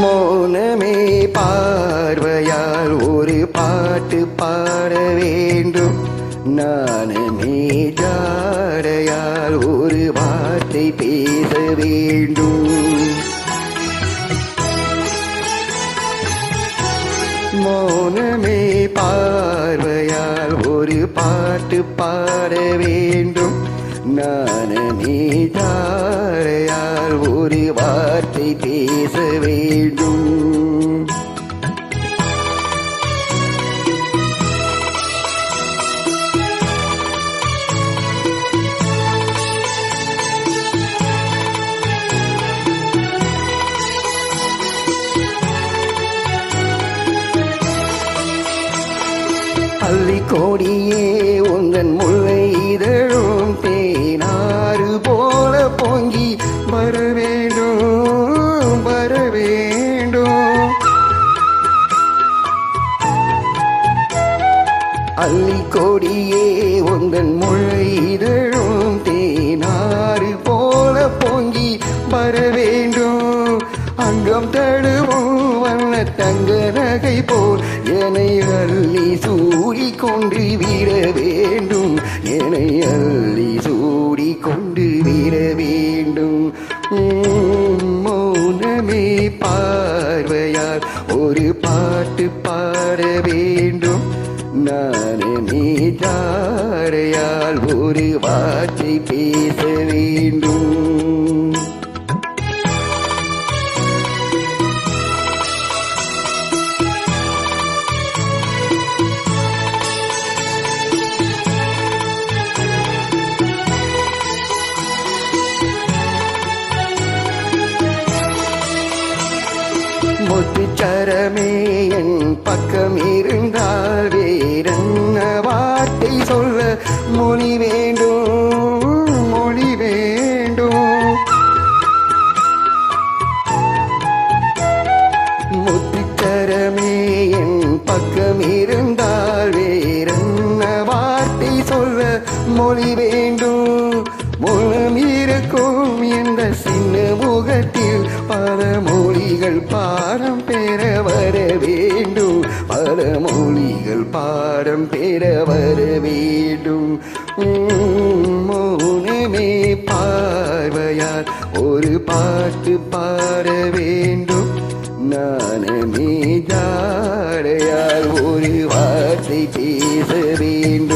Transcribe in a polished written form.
மௌனமே பார்வையால் ஒரு பாட்டு பாட வேண்டும். நாணமே ஜாடையால் ஒரு வார்த்தை பேச வேண்டும். மௌனமே பார்வையால் ஒரு பாட்டு பாட வேண்டும். நாணமே ஜாடையால் ஒரு வார்த்தை பேச வேண்டும். அள்ளிக்கோடியே உந்தன் முல்லை இதழும் தேனாறு போல பொங்கி வர வேண்டும், வர வேண்டும். அள்ளிக்கோடியே உந்தன் முல்லை இதழும் தேனாறு போல பொங்கி வர வேண்டும். அங்கம் தழுவும் வண்ண தங்க நகை போல் என்னை அள்ளி சூடிக்கொண்டு விட வேண்டும். என்னை அள்ளி சூடிக்கொண்டு விட வேண்டும். மௌனமே பார்வையால் ஒரு பாட்டு பாட வேண்டும். நாணமே ஜாடையால் ஒரு வார்த்தை பேச வேண்டும். முத்துச்சரமே என் பக்கம் இருந்தால் வேறென்ன வார்த்தை சொல்ல மொழி வேண்டும், மொழி வேண்டும். முத்துச்சரமே என் பக்கம் இருந்தால் வேறென்ன வார்த்தை சொல்ல மொழி வேண்டும். மூலம் இருக்கும் இந்த சின்ன முகத்தில் பல மொழிகள் பாடம் பெற வர வேண்டும். பல மொழிகள் பாடம் பெற வர வேண்டும். மௌனமே பார்வையால் ஒரு பாட்டு பாட வேண்டும். நாணமே ஜாடையால் ஒரு வார்த்தை பேச வேண்டும்.